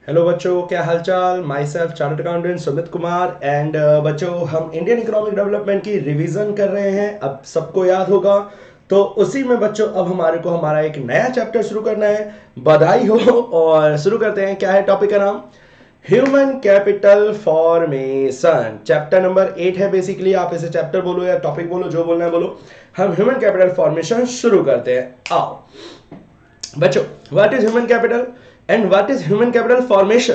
Hello बच्चों, क्या हालचाल। My self chartered accountant Sumit Kumar and बच्चों, हम इंडियन इकोनॉमिक डेवलपमेंट की रिवीजन कर रहे हैं। अब सबको याद होगा, तो उसी में बच्चों अब हमारे को हमारा एक नया चैप्टर शुरू करना है। बधाई हो। और शुरू करते हैं। क्या है टॉपिक का नाम? Human capital formation. Chapter number 8 है। बेसिकली आप इसे चैप्टर बोलो या टॉपिक बोलो, जो बोलना है बोलो। हम ह्यूमन कैपिटल फॉर्मेशन शुरू करते हैं। आओ बच्चों, what is human capital and what is human capital formation?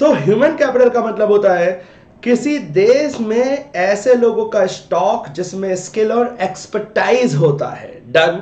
तो ह्यूमन कैपिटल का मतलब होता है किसी देश में ऐसे लोगों का स्टॉक जिसमें स्किल और एक्सपर्टाइज होता है। Done.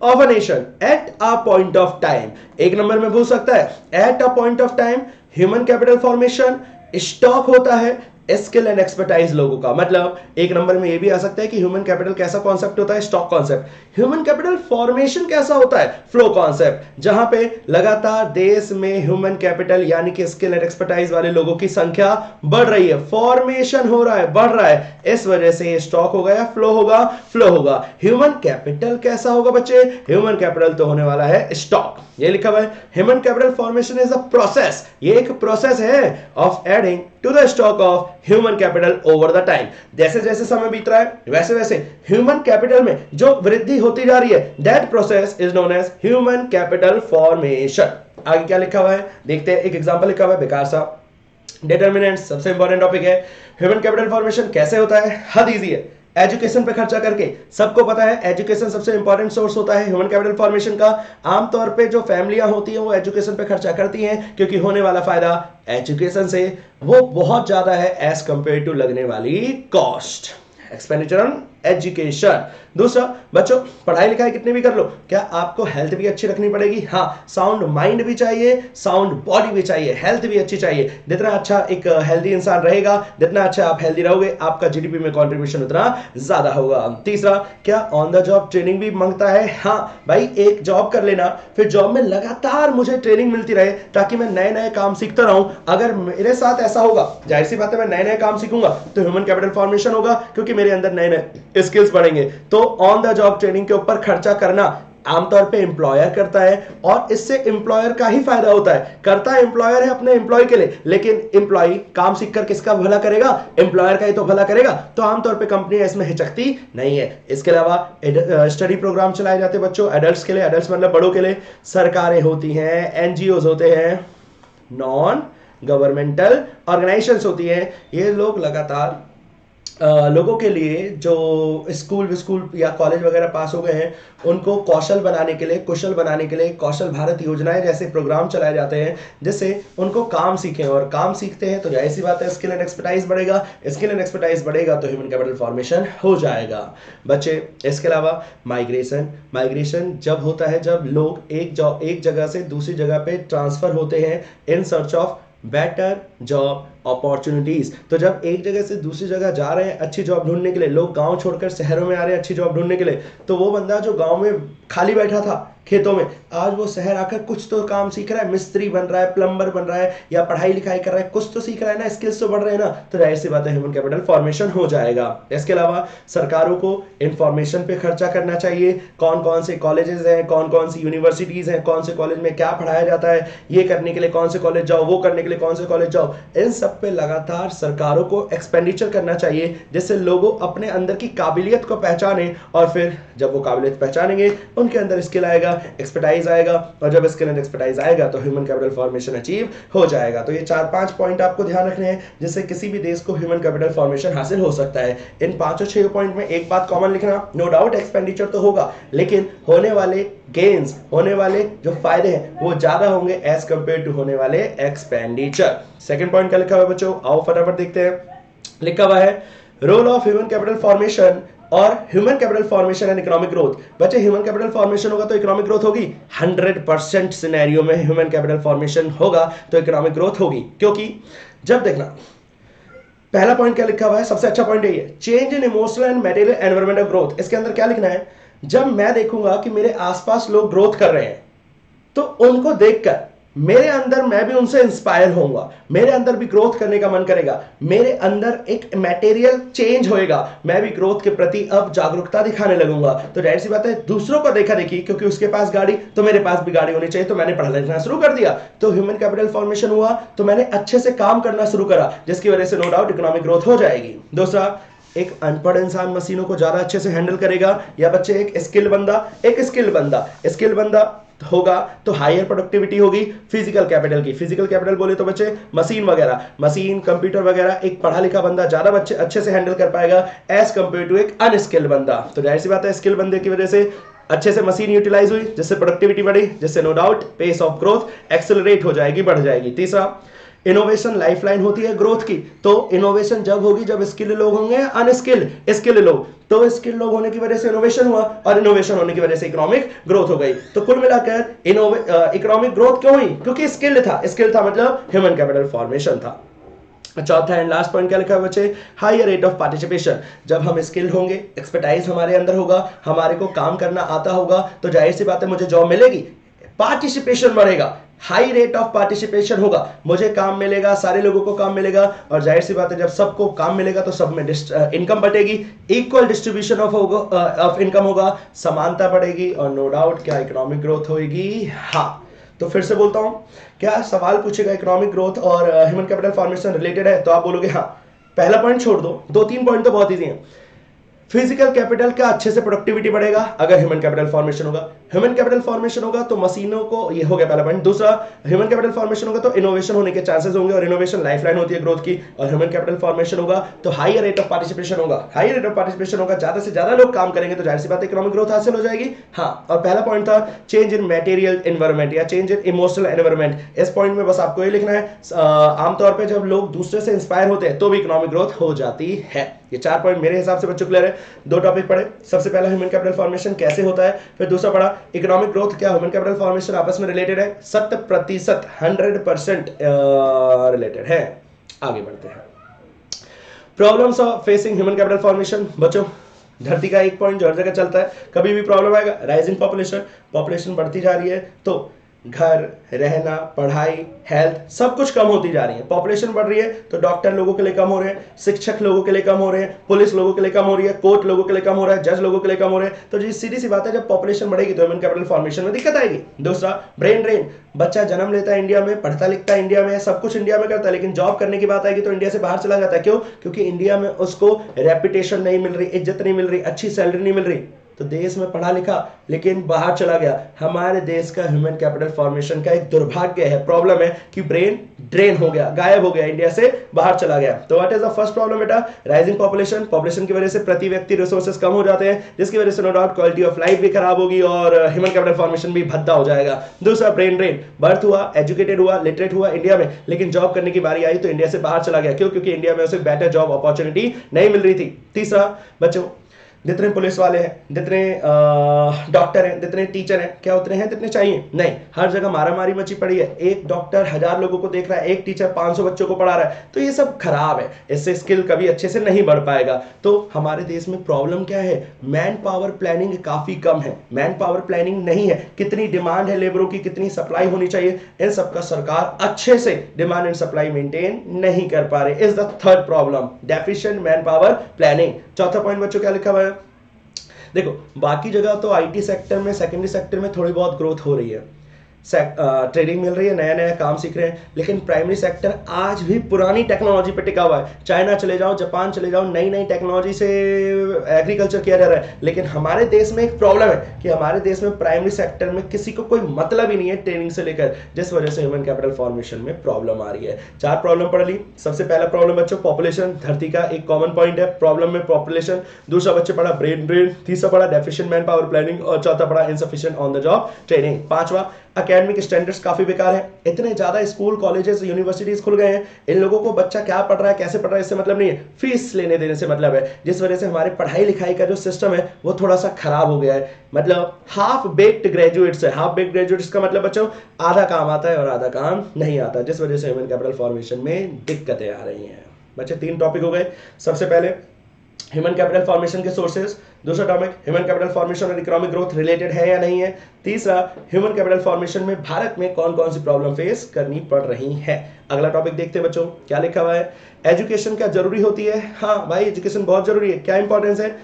Of a nation at a point of time. एक नंबर में पूछ सकता है at a point of time human capital formation stock होता है स्किल एंड एक्सपर्टाइज लोगों का। मतलब एक नंबर में यह भी आ सकता है कि ह्यूमन कैपिटल कैसा कॉन्सेप्ट होता है? Stock concept. Human capital formation कैसा होता है? फ्लो कॉन्सेप्ट, जहां पे लगातार देश में ह्यूमन कैपिटल यानी कि स्किल एंड एक्सपर्टाइज वाले लोगों की संख्या बढ़ रही है, फॉर्मेशन हो रहा है, बढ़ रहा है। इस वजह से ये स्टॉक होगा या फ्लो होगा? फ्लो होगा। ह्यूमन कैपिटल कैसा होगा बच्चे? ह्यूमन कैपिटल तो होने वाला है स्टॉक। ये लिखा हुआ है human capital formation is a process. ये एक प्रोसेस है of adding to the stock of human capital over the time. जैसे जैसे समय बीत रहा है वैसे वैसे ह्यूमन कैपिटल में जो वृद्धि होती जा रही है, that process is known as human capital formation. आगे क्या लिखा हुआ है देखते हैं। एक एग्जांपल लिखा हुआ है बेकार सा। डिटर्मिनेंट्स सबसे इंपॉर्टेंट टॉपिक है। ह्यूमन कैपिटल फॉर्मेशन कैसे होता है? हद इजी है, एजुकेशन पे खर्चा करके। सबको पता है एजुकेशन सबसे इंपॉर्टेंट सोर्स होता है ह्यूमन कैपिटल फॉर्मेशन का। आमतौर पे जो फैमिलियां होती हैं वो एजुकेशन पे खर्चा करती हैं क्योंकि होने वाला फायदा एजुकेशन से वो बहुत ज्यादा है एज कंपेयर टू लगने वाली कॉस्ट। Expenditure on education. दूसरा बच्चों, पढ़ाई लिखाई कितनी भी कर लो, क्या आपको हेल्थ भी अच्छी रखनी पड़ेगी? हाँ, साउंड माइंड भी चाहिए, साउंड बॉडी भी चाहिए, हेल्थ भी अच्छी चाहिए। जितना अच्छा एक हेल्दी इंसान रहेगा, जितना अच्छा आप हेल्दी रहोगे, आपका जीडीपी में कंट्रीब्यूशन उतना ज्यादा होगा। तीसरा, क्या ऑन द जॉब ट्रेनिंग भी मांगता है? हाँ भाई, एक जॉब कर लेना, फिर जॉब में लगातार मुझे ट्रेनिंग मिलती रहे ताकि मैं नए नए काम सीखता रहूं। अगर मेरे साथ ऐसा होगा, जाहिर सी बात है मैं नए नए काम सीखूंगा तो ह्यूमन कैपिटल फॉर्मेशन होगा क्योंकि मेरे अंदर नए नए स्किल्स बढ़ेंगे। तो ऑन द जॉब ट्रेनिंग के ऊपर खर्चा करना आमतौर पे एम्प्लॉयर करता है और इससे एम्प्लॉयर का ही फायदा होता है। करता है एम्प्लॉयर है अपने एम्प्लॉय के लिए, लेकिन एम्प्लॉय काम सीखकर किसका भला करेगा? एम्प्लॉयर का ही तो भला करेगा। तो आमतौर पे कंपनी इसमें हिचकती नहीं है। इसके अलावा स्टडी प्रोग्राम चलाए जाते हैं बच्चों एडल्ट्स के लिए। एडल्ट्स मतलब बड़ों के लिए। सरकारें होती हैं, एनजीओ होते हैं, नॉन गवर्नमेंटल ऑर्गेनाइजेशंस होती हैं। ये लोग लगातार लोगों के लिए जो स्कूल या कॉलेज वगैरह पास हो गए हैं उनको कौशल बनाने के लिए, कुशल बनाने के लिए कौशल भारत योजनाएं जैसे प्रोग्राम चलाए जाते हैं जिससे उनको काम सीखें। और काम सीखते हैं तो जाहिर सी बात है स्किल एंड एक्सपर्टाइज बढ़ेगा। स्किल एंड एक्सपर्टाइज बढ़ेगा तो ह्यूमन कैपिटल फॉर्मेशन हो जाएगा बच्चे। इसके अलावा माइग्रेशन। माइग्रेशन जब होता है जब लोग एक जगह से दूसरी जगह पे ट्रांसफर होते हैं in search of better job opportunities. तो जब एक जगह से दूसरी जगह जा रहे हैं अच्छी जॉब ढूंढने के लिए, लोग गांव छोड़कर शहरों में आ रहे हैं अच्छी जॉब ढूंढने के लिए, तो वो बंदा जो गांव में खाली बैठा था खेतों में, आज वो शहर आकर कुछ तो काम सीख रहा है, मिस्त्री बन रहा है, प्लम्बर बन रहा है या पढ़ाई लिखाई कर रहा है, कुछ तो सीख रहा है ना, स्किल्स तो बढ़ रहे हैं ना, तो जाहिर सी बात है ह्यूमन कैपिटल फॉर्मेशन हो जाएगा। इसके अलावा सरकारों को इंफॉर्मेशन पे खर्चा करना चाहिए। कौन कौन से कॉलेजेस हैं, कौन कौन सी यूनिवर्सिटीज हैं, कौन से कॉलेज में क्या पढ़ाया जाता है, ये करने के लिए कौन से कॉलेज जाओ, वो करने के लिए कौन से कॉलेज जाओ, इन सब पे लगातार सरकारों को एक्सपेंडिचर करना चाहिए जिससे लोगों अपने अंदर की काबिलियत को पहचाने और फिर जब वो काबिलियत पहचानेंगे उनके अंदर स्किल आएगा, एक्सपर्टाइज आएगा, और जब स्किल एंड एक्सपर्टाइज आएगा तो ह्यूमन कैपिटल फॉर्मेशन अचीव हो जाएगा। तो ये 4-5 पॉइंट आपको ध्यान रखने हैं जिससे किसी भी देश को ह्यूमन कैपिटल फॉर्मेशन हासिल हो सकता है। इन 5-6 पॉइंट में एक बात कॉमन लिखना, नो डाउट एक्सपेंडिचर तो होगा लेकिन होने वाले गेन्स, होने वाले जो फायदे हैं वो ज्यादा होंगे एज कंपेयर टू होने वाले एक्सपेंडिचर। सेकंड पॉइंट क्या लिखा हुआ है बच्चों? आओ फटाफट देखते हैं। लिखा हुआ है role of human capital formation और human capital formation and economic growth. बच्चे ह्यूमन कैपिटल फॉर्मेशन होगा तो इकोनॉमिक ग्रोथ होगी। 100% सिनेरियो में ह्यूमन कैपिटल फॉर्मेशन होगा तो इकोनॉमिक ग्रोथ होगी। क्योंकि जब देखना पहला पॉइंट क्या लिखा हुआ है, सबसे अच्छा पॉइंट है change in emotional and material environmental growth. इसके अंदर क्या लिखना है? जब मैं देखूंगा कि मेरे आसपास लोग ग्रोथ कर रहे हैं तो उनको देखकर मेरे अंदर मैं भी उनसे इंस्पायर होऊंगा, मेरे अंदर भी ग्रोथ करने का मन करेगा, मेरे अंदर एक मटेरियल चेंज होएगा, मैं भी ग्रोथ के प्रति अब जागरूकता दिखाने लगूंगा। तो जाहिर सी बात है दूसरों को देखा देखी, क्योंकि उसके पास गाड़ी तो मेरे पास भी गाड़ी होनी चाहिए, तो मैंने पढ़ना लिखना शुरू कर दिया, तो ह्यूमन कैपिटल फॉर्मेशन हुआ, तो मैंने अच्छे से काम करना शुरू करा, जिसकी वजह से नो डाउट इकोनॉमिक ग्रोथ हो जाएगी। दूसरा, एक अनपढ़ इंसान मशीनों को ज्यादा अच्छे से हैंडल करेगा, या बच्चे एक स्किल बंदा होगा तो हायर प्रोडक्टिविटी होगी फिजिकल कैपिटल की। फिजिकल कैपिटल बोले तो बच्चे मशीन कंप्यूटर वगैरह एक पढ़ा लिखा बंदा ज्यादा बच्चे अच्छे से हैंडल कर पाएगा एज कंपेयर टू एक अनस्किल्ड बंदा। तो जाहिर सी बात है स्किल बंदे की वजह से अच्छे से मशीन यूटिलाइज हुई, जिससे प्रोडक्टिविटी बढ़ी, जिससे no doubt pace of growth accelerate हो जाएगी, बढ़ जाएगी। तीसरा, इनोवेशन लाइफलाइन होती है ग्रोथ की। तो इनोवेशन जब होगी जब स्किल्ड लोग होंगे, स्किल्ड लोग, तो स्किल लोग होने की वजह से इनोवेशन हुआ, और इनोवेशन होने की वजह से इकोनॉमिक ग्रोथ हो गई। तो कुल मिलाकर इकोनॉमिक ग्रोथ क्यों हुई? क्योंकि स्किल था मतलब ह्यूमन कैपिटल फॉर्मेशन था। चौथा एंड लास्ट पॉइंट क्या लिखा है बच्चे? Higher rate of participation. जब हम स्किल होंगे, एक्सपर्टाइज हमारे अंदर होगा, हमारे को काम करना आता होगा, तो जाहिर सी बात है मुझे जॉब मिलेगी, पार्टिसिपेशन बढ़ेगा, हाई रेट ऑफ पार्टिसिपेशन होगा, मुझे काम मिलेगा, सारे लोगों को काम मिलेगा, और जाहिर सी बात है जब सबको काम मिलेगा तो सब में इनकम बढ़ेगी, इक्वल डिस्ट्रीब्यूशन ऑफ इनकम होगा, समानता बढ़ेगी, और नो डाउट क्या इकोनॉमिक ग्रोथ होगी। हाँ, तो फिर से बोलता हूं, क्या सवाल पूछेगा इकोनॉमिक ग्रोथ और ह्यूमन कैपिटल फॉर्मेशन रिलेटेड है, तो आप बोलोगे हाँ। पहला पॉइंट छोड़ दो, 2-3 पॉइंट तो बहुत इजी है। फिजिकल कैपिटल का अच्छे से प्रोडक्टिविटी बढ़ेगा अगर ह्यूमन कैपिटल फॉर्मेशन होगा। ह्यूमन कैपिटल फॉर्मेशन होगा तो मशीनों को, ये हो गया पहला पॉइंट। दूसरा, ह्यूमन कैपिटल फॉर्मेशन होगा तो इनोवेशन होने के चांसेस होंगे, और इनोवेशन लाइफलाइन होती है ग्रोथ की। और ह्यूमन कैपिटल फॉर्मेशन होगा तो हायर रेट ऑफ पार्टिसिपेशन होगा, ज्यादा से ज्यादा लोग काम करेंगे, तो जाहिर सी बात है इकोनॉमिक ग्रोथ हासिल हो जाएगी। हाँ, और पहला पॉइंट था चेंज इन मटेरियल एनवायरमेंट या चेंज इन इमोशनल एनवायरमेंट। इस पॉइंट में बस आपको ये लिखना है, आमतौर पर जब लोग दूसरे से इंस्पायर होते हैं तो भी इकोनॉमिक ग्रोथ हो जाती है। ये 4 पॉइंट मेरे हिसाब से बच्चों क्लियर है। 2 टॉपिक पढ़े, सबसे पहला ह्यूमन कैपिटल फॉर्मेशन कैसे होता है, फिर दूसरा पढ़ा इकोनॉमिक ग्रोथ क्या ह्यूमन कैपिटल फॉर्मेशन आपस में रिलेटेड है, 100% रिलेटेड है। आगे बढ़ते हैं। Problems of facing human capital formation. बच्चों, धरती का एक पॉइंट जो हर जगह चलता है, कभी भी प्रॉब्लम आएगा, राइजिंग पॉपुलेशन बढ़ती जा रही है, तो घर, रहना, पढ़ाई, हेल्थ सब कुछ कम होती जा रही है। पॉपुलेशन बढ़ रही है तो डॉक्टर लोगों के लिए कम हो रहे हैं, शिक्षक लोगों के लिए कम हो रहे हैं, पुलिस लोगों के लिए कम हो रही है, कोर्ट लोगों के लिए कम हो रहा है, जज लोगों के लिए कम हो रहे हैं। तो जी सीधी सी बात है, जब पॉपुलेशन बढ़ेगी तो ह्यूमन कैपिटल फॉर्मेशन में दिक्कत आएगी। दूसरा, ब्रेन ड्रेन। बच्चा जन्म लेता है इंडिया में, पढ़ता लिखता है इंडिया में, सब कुछ इंडिया में करता है, लेकिन जॉब करने की बात आएगी तो इंडिया से बाहर चला जाता है। क्यों? क्योंकि इंडिया में उसको रेपुटेशन नहीं मिल रही, इज्जत नहीं मिल रही, अच्छी सैलरी नहीं मिल रही। तो देश में पढ़ा लिखा लेकिन बाहर चला गया। हमारे देश का ह्यूमन कैपिटल फॉर्मेशन का एक दुर्भाग्य है, प्रॉब्लम है कि ब्रेन ड्रेन हो गया, गायब हो गया, इंडिया से बाहर चला गया। तो what is the first problem बेटा? राइजिंग पॉपुलेशन की वजह से प्रति व्यक्ति रिसोर्सेज कम हो जाते हैं, जिसकी वजह से no doubt quality of life भी खराब होगी और ह्यूमन कैपिटल फॉर्मेशन भी भद्दा हो जाएगा। दूसरा, ब्रेन ड्रेन। बर्थ हुआ, एजुकेटेड हुआ, लिटरेट हुआ इंडिया में, लेकिन जॉब करने की बारी आई तो इंडिया से बाहर चला गया। क्यों? क्योंकि इंडिया में उसे बेटर जॉब अपॉर्चुनिटी नहीं मिल रही थी। तीसरा, बच्चों जितने पुलिस वाले हैं, जितने डॉक्टर हैं, जितने टीचर हैं, क्या उतने हैं जितने चाहिए? नहीं, हर जगह मारामारी मची पड़ी है। एक डॉक्टर 1000 लोगों को देख रहा है, एक टीचर 500 बच्चों को पढ़ा रहा है, तो ये सब खराब है, इससे स्किल कभी अच्छे से नहीं बढ़ पाएगा। तो हमारे देश में प्रॉब्लम क्या है? मैन पावर प्लानिंग काफी कम है, मैन पावर प्लानिंग नहीं है। कितनी डिमांड है लेबरों की, कितनी सप्लाई होनी चाहिए, इन सबका सरकार अच्छे से डिमांड एंड सप्लाई मेंटेन नहीं कर पा रहे। Is the third problem, deficient man power planning. चौथा पॉइंट बच्चों क्या लिखा हुआ है? देखो, बाकी जगह तो आईटी सेक्टर में, सेकेंडरी सेक्टर में थोड़ी बहुत ग्रोथ हो रही है, ट्रेनिंग मिल रही है, नया नया काम सीख रहे हैं, लेकिन प्राइमरी सेक्टर आज भी पुरानी टेक्नोलॉजी पे टिका हुआ है। चाइना चले जाओ, जापान चले जाओ, नई नई टेक्नोलॉजी से एग्रीकल्चर किया जा रहा है, लेकिन हमारे देश में एक प्रॉब्लम है कि हमारे देश में प्राइमरी सेक्टर में किसी को कोई मतलब ही नहीं है ट्रेनिंग से लेकर, जिस वजह से ह्यूमन कैपिटल फॉर्मेशन में प्रॉब्लम आ रही है। 4 प्रॉब्लम पढ़ ली। सबसे पहला प्रॉब्लम बच्चों पॉपुलेशन, धरती का एक कॉमन पॉइंट है प्रॉब्लम में पॉपुलेशन। दूसरा बच्चे पढ़ा ब्रेन ड्रेन, तीसरा पढ़ा डेफिशिएंट मैन पावर प्लानिंग, और चौथा पढ़ा insufficient on the job training. पांचवा, एकेडमिक स्टैंडर्ड्स काफी बेकार है। इतने ज्यादा स्कूल, कॉलेजेस, यूनिवर्सिटीज खुल गए हैं, इन लोगों को बच्चा क्या पढ़ रहा है, कैसे पढ़ रहा है, इससे मतलब नहीं है, फीस लेने देने से मतलब है, जिस वजह से हमारे पढ़ाई लिखाई का जो सिस्टम है वो थोड़ा सा खराब हो गया है। मतलब हाफ बेक्ड ग्रेजुएट्स है। हाफ बेक्ड ग्रेजुएट्स का मतलब बच्चों आधा काम आता है और आधा काम नहीं आता, जिस वजह से ह्यूमन कैपिटल फॉर्मेशन में दिक्कतें आ रही हैं। बच्चे 3 टॉपिक हो गए। सबसे पहले ह्यूमन कैपिटल फॉर्मेशन के सोर्सेज। दूसरा टॉपिक, ह्यूमन कैपिटल फॉर्मेशन और इकोनॉमिक ग्रोथ रिलेटेड है या नहीं है। तीसरा, ह्यूमन कैपिटल फॉर्मेशन में भारत में कौन कौन सी प्रॉब्लम फेस करनी पड़ रही है। अगला टॉपिक देखते हैं बच्चों, क्या लिखा हुआ है। एजुकेशन क्या जरूरी होती है? हाँ भाई, एजुकेशन बहुत जरूरी है। क्या इंपॉर्टेंस है?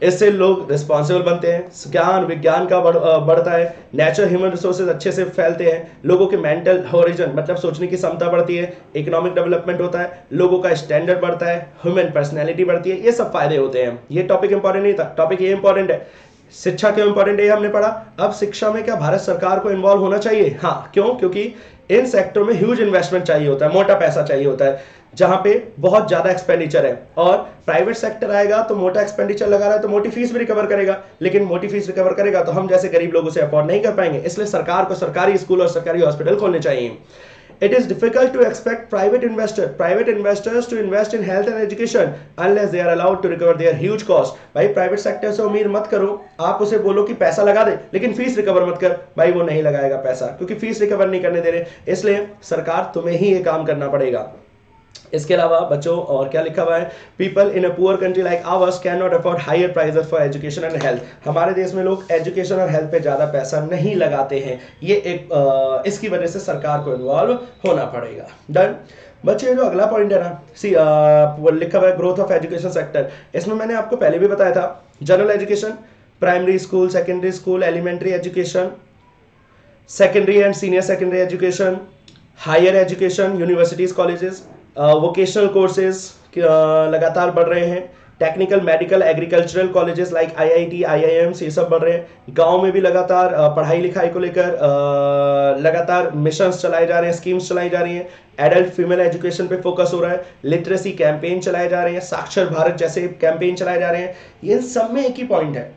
इससे लोग रिस्पॉन्सिबल बनते हैं, ज्ञान विज्ञान का बढ़ता है, नेचुरल ह्यूमन रिसोर्सेज अच्छे से फैलते हैं, लोगों के मेंटल होरिजन मतलब सोचने की क्षमता बढ़ती है, इकोनॉमिक डेवलपमेंट होता है, लोगों का स्टैंडर्ड बढ़ता है, ह्यूमन पर्सनैलिटी बढ़ती है, ये सब फायदे होते हैं। ये टॉपिक इंपॉर्टेंट नहीं था, टॉपिक ये इंपॉर्टेंट है। शिक्षा क्यों इंपॉर्टेंट है ये हमने पढ़ा। अब शिक्षा में क्या भारत सरकार को इन्वॉल्व होना चाहिए? हाँ, क्यों? क्योंकि इन सेक्टर में ह्यूज इन्वेस्टमेंट चाहिए होता है, मोटा पैसा चाहिए होता है, जहां पे बहुत ज्यादा एक्सपेंडिचर है, और प्राइवेट सेक्टर आएगा तो मोटा एक्सपेंडिचर लगा रहा है तो मोटी फीस भी रिकवर करेगा, लेकिन मोटी फीस रिकवर करेगा तो हम जैसे गरीब लोग उसे अफोर्ड नहीं कर पाएंगे। इसलिए सरकार को सरकारी स्कूल और सरकारी हॉस्पिटल खोलने चाहिए। It is difficult to expect private investors to invest in health and education unless they are allowed to recover their huge cost। भाई प्राइवेट सेक्टर से उम्मीद मत करो, आप उसे बोलो कि पैसा लगा दे लेकिन फीस रिकवर मत कर, भाई वो नहीं लगाएगा पैसा, क्योंकि फीस रिकवर नहीं करने दे रहे। इसलिए सरकार तुम्हें ही ये काम करना पड़ेगा। इसके अलावा बच्चों और क्या लिखा हुआ है, people in a poor country like ours can not afford higher prices for education and health. हमारे देश में लोग एजुकेशन और हेल्थ पे ज्यादा पैसा नहीं लगाते हैं, ये एक इसकी वजह से सरकार को इन्वॉल्व होना पड़ेगा। डन। बच्चे जो अगला पॉइंट है ना, सी लिखा हुआ है ग्रोथ ऑफ एजुकेशन सेक्टर। इसमें मैंने आपको पहले भी बताया था, general education, primary school, secondary school, elementary education, secondary and senior secondary education, higher education, universities, colleges, vocational courses लगातार बढ़ रहे हैं, technical, medical, agricultural colleges like IIT, IIMs, ये सब बढ़ रहे हैं। गांव में भी लगातार पढ़ाई लिखाई को लेकर लगातार मिशंस चलाए जा रहे हैं, स्कीम्स चलाई जा रही हैं। एडल्ट फीमेल एजुकेशन पे फोकस हो रहा है, लिटरेसी कैंपेन चलाए जा रहे हैं, साक्षर भारत जैसे कैंपेन चलाए जा रहे हैं। ये सब में एक ही पॉइंट है,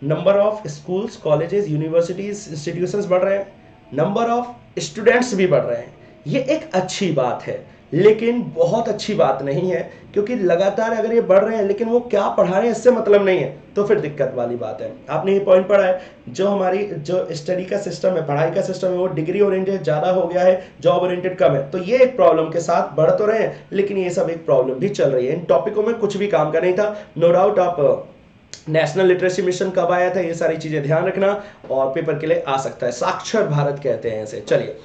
number of schools, colleges, universities, institutions बढ़ रहे हैं, नंबर ऑफ स्टूडेंट्स भी बढ़ रहे हैं। ये एक अच्छी बात है, लेकिन बहुत अच्छी बात नहीं है, क्योंकि लगातार अगर ये बढ़ रहे हैं लेकिन वो क्या पढ़ा रहे हैं इससे मतलब नहीं है, तो फिर दिक्कत वाली बात है। आपने ये पॉइंट पढ़ा है, जो हमारी जो स्टडी का सिस्टम है, पढ़ाई का सिस्टम है, वो डिग्री ओरिएंटेड ज्यादा हो गया है, जॉब ओरिएंटेड कम है। तो ये एक प्रॉब्लम के साथ बढ़ तो रहे हैं, लेकिन ये सब एक प्रॉब्लम भी चल रही है। इन टॉपिकों में कुछ भी काम का नहीं था। नो डाउट आप नेशनल लिटरेसी मिशन कब आया था, ये सारी चीजें ध्यान रखना, और पेपर के लिए आ सकता है। साक्षर भारत कहते हैं इसे। चलिए,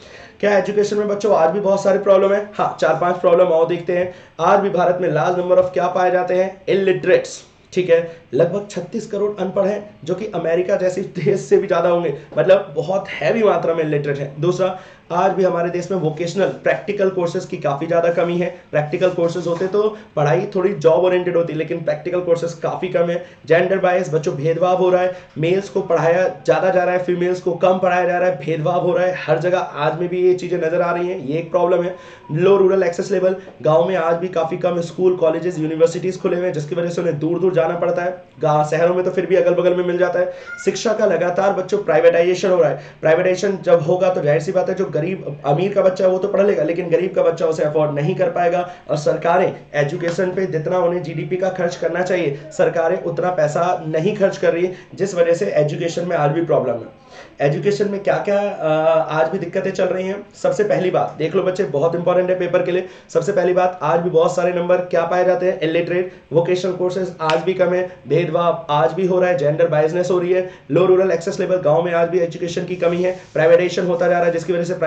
क्या एजुकेशन में बच्चों आज भी बहुत सारी प्रॉब्लम है? हाँ, 4-5 प्रॉब्लम और देखते हैं। आज भी भारत में लार्ज नंबर ऑफ क्या पाए जाते हैं? इलिटरेट्स। ठीक है, लगभग 36 करोड़ अनपढ़ हैं, जो कि अमेरिका जैसी देश से भी ज्यादा होंगे, मतलब बहुत हैवी मात्रा में इलिटरेट हैं। दूसरा, आज भी हमारे देश में वोकेशनल प्रैक्टिकल कोर्सेज की काफी ज्यादा कमी है। प्रैक्टिकल कोर्सेज होते तो पढ़ाई थोड़ी जॉब ओरिएंटेड होती, लेकिन प्रैक्टिकल कोर्सेज काफी कम है। जेंडर बायस, बच्चों भेदभाव हो रहा है, मेल्स को पढ़ाया ज्यादा जा रहा है, फीमेल्स को कम पढ़ाया जा रहा है, भेदभाव हो रहा है हर जगह। आज में भी ये चीजें नजर आ रही हैं, ये एक प्रॉब्लम है। लो रूरल एक्सेस लेवल, गाँव में आज भी काफी कम स्कूल, कॉलेजेस, यूनिवर्सिटीज खुले हुए हैं, जिसकी वजह से उन्हें दूर दूर जाना पड़ता है। शहरों में तो फिर भी अगल बगल में मिल जाता है। शिक्षा का लगातार बच्चों प्राइवेटाइजेशन हो रहा है। प्राइवेटाइजेशन जब होगा तो जाहिर सी बात है, जो गरीब अमीर का बच्चा है वो तो पढ़ लेगा, लेकिन गरीब का बच्चा उसे अफोर्ड नहीं कर पाएगा। और सरकारें एजुकेशन पे जितना उन्हें जीडीपी का खर्च करना चाहिए, सरकारें उतना पैसा नहीं खर्च कर रही, जिस वजह से एजुकेशन में आज भी प्रॉब्लम है। एजुकेशन में क्या क्या आज भी दिक्कतें चल रही हैं। सबसे पहली बात देख लो बच्चे, बहुत इंपॉर्टेंट है पेपर के लिए। सबसे पहली बात, आज भी बहुत सारे नंबर क्या पाए जाते हैं? इलिटरेट, वोकेशनल कोर्सेज आज भी कम है, भेदभाव आज भी हो रहा है, जेंडर बायसनेस हो रही है, लो रूरल एक्सेस लेवल, गांव में आज भी एजुकेशन की कमी है, प्राइवेटाइजेशन होता जा रहा है, जिसकी वजह से प्राइवेट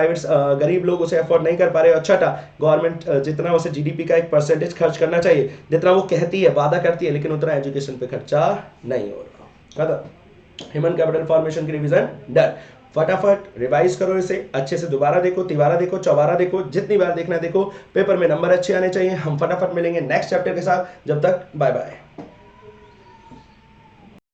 गरीब लोग उसे अफोर्ड नहीं कर पा रहे। और छठा, गवर्नमेंट जितना उसे जीडीपी का एक परसेंटेज खर्च करना चाहिए, जितना वो कहती है, वादा करती है, लेकिन उतना एजुकेशन पे खर्चा नहीं हो रहा। ह्यूमन कैपिटल फॉर्मेशन की रिवीजन डन। फटाफट रिवाइज करो इसे, अच्छे से दोबारा देखो, तिबारा देखो, चौबारा देखो, जितनी बार देखना देखो। पेपर में नंबर अच्छे आने चाहिए। हम फटाफट मिलेंगे नेक्स्ट चैप्टर के साथ, जब तक बाय बाय।